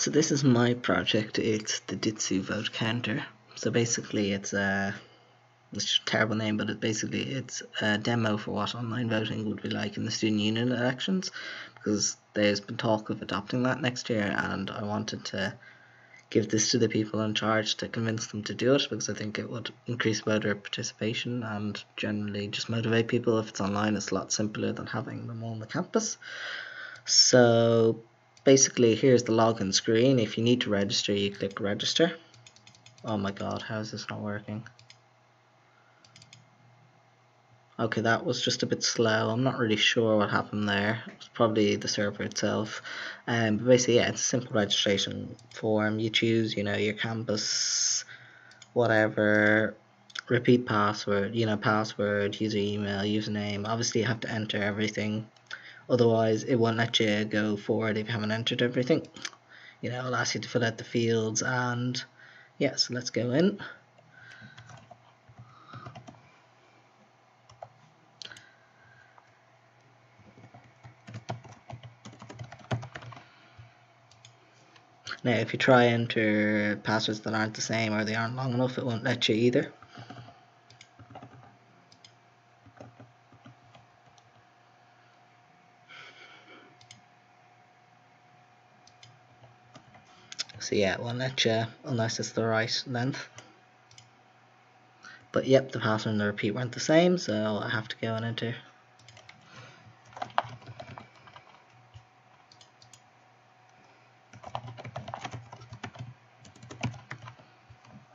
So this is my project. It's the Ditsu vote counter. So basically it's a terrible name, but it's a demo for what online voting would be like in the student union elections, because there's been talk of adopting that next year, and I wanted to give this to the people in charge to convince them to do it, because I think it would increase voter participation and generally just motivate people. If it's online, it's a lot simpler than having them on the campus. So basically, here's the login screen. If you need to register, you click register. Oh my god, how is this not working? Okay, that was just a bit slow. I'm not really sure what happened there. It's probably the server itself. But basically, yeah, it's a simple registration form. You choose, your campus, whatever, repeat password, password, user email, username. Obviously, you have to enter everything. Otherwise, it won't let you go forward if you haven't entered everything. It'll ask you to fill out the fields, and yeah, so let's go in. Now, if you try enter passwords that aren't the same or they aren't long enough, it won't let you either. So yeah, it won't let you unless it's the right length. But yep, the password and the repeat weren't the same, so I have to go and enter.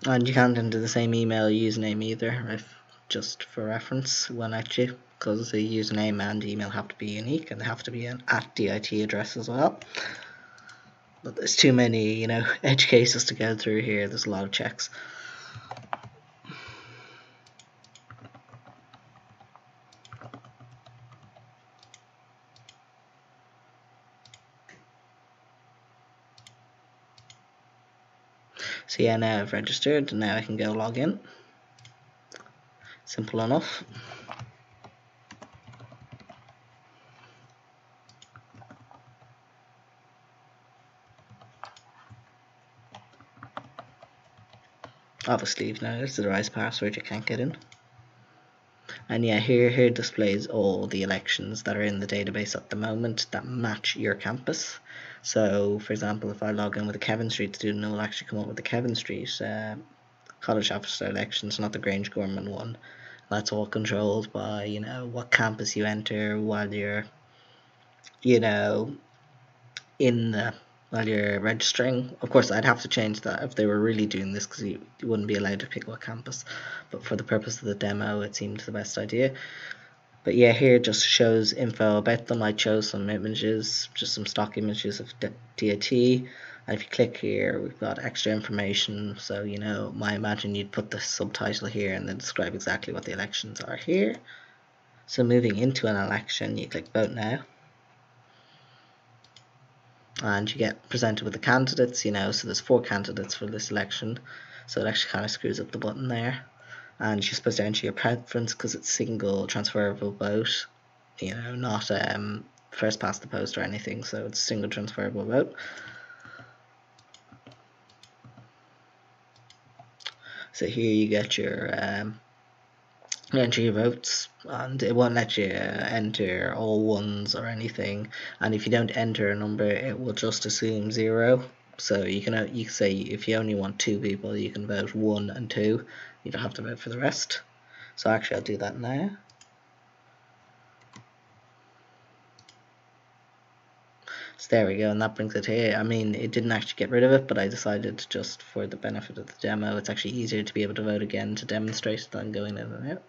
And you can't enter the same email or username either, if just for reference, won't let you, because the username and email have to be unique, and they have to be an @DIT address as well. But there's too many, edge cases to go through here. There's a lot of checks. So yeah, now I've registered, and now I can go log in. Simple enough. Obviously, if now it's the right password, you can't get in. And yeah, here displays all the elections that are in the database at the moment that match your campus. So, for example, if I log in with a Kevin Street student, it will actually come up with the Kevin Street college officer elections, not the Grange Gorman one. That's all controlled by, what campus you enter while you're, in the while you're registering. Of course, I'd have to change that if they were really doing this, because you wouldn't be allowed to pick what campus. But for the purpose of the demo, it seemed the best idea. But yeah, here it just shows info about them. I chose some images, just some stock images of DIT. And if you click here, we've got extra information. So, I imagine you'd put the subtitle here and then describe exactly what the elections are here. So moving into an election, you click vote now. And you get presented with the candidates, so there's 4 candidates for this election. So it actually kind of screws up the button there. And you're supposed to enter your preference because it's single transferable vote, not first past the post or anything, so it's single transferable vote. So here you get your enter your votes, and it won't let you enter all ones or anything, and if you don't enter a number, it will just assume 0. So you can say if you only want 2 people, you can vote 1 and 2. You don't have to vote for the rest. So actually I'll do that now. So there we go, and that brings it here. I mean, it didn't actually get rid of it, but I decided just for the benefit of the demo, it's actually easier to be able to vote again to demonstrate than going in and out.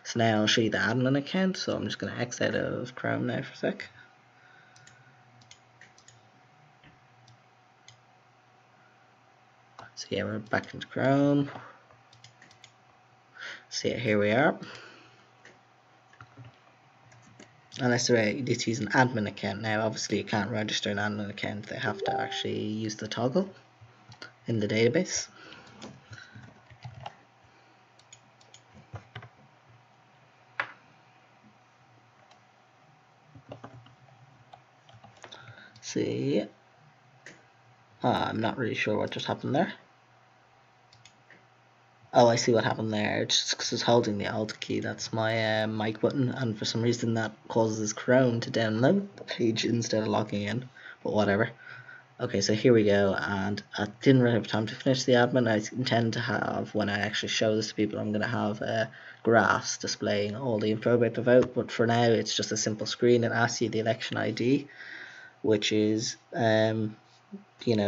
So now I'll show you the admin account, so I'm just going to exit out of Chrome now for a sec. So yeah, we're back into Chrome. So yeah, here we are. Unless they need to use an admin account now, obviously you can't register an admin account, they have to actually use the toggle in the database. see. I'm not really sure what just happened there. Oh, I see what happened there. Just because I was holding the Alt key, that's my mic button, and for some reason that causes Chrome to download the page instead of logging in, but whatever. Okay, so here we go, and I didn't really have time to finish the admin. I intend to have, when I actually show this to people, I'm going to have graphs displaying all the info about the vote, but for now it's just a simple screen. It asks you the election ID, which is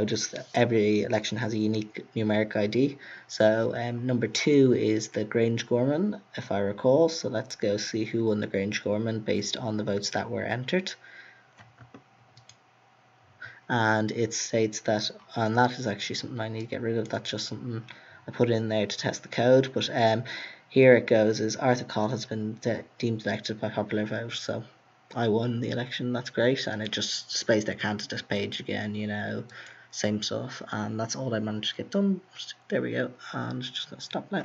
just every election has a unique numeric ID. So number 2 is the Grange-Gorman, if I recall. So let's go see who won the Grange-Gorman based on the votes that were entered. And it states that, and that is actually something I need to get rid of. That's just something I put in there to test the code. But here it goes: is Arthur Coll has been deemed elected by popular vote. So I won the election. That's great, and it just displays their candidate page again. Same stuff, and that's all I managed to get done. There we go, and it's just gonna stop now.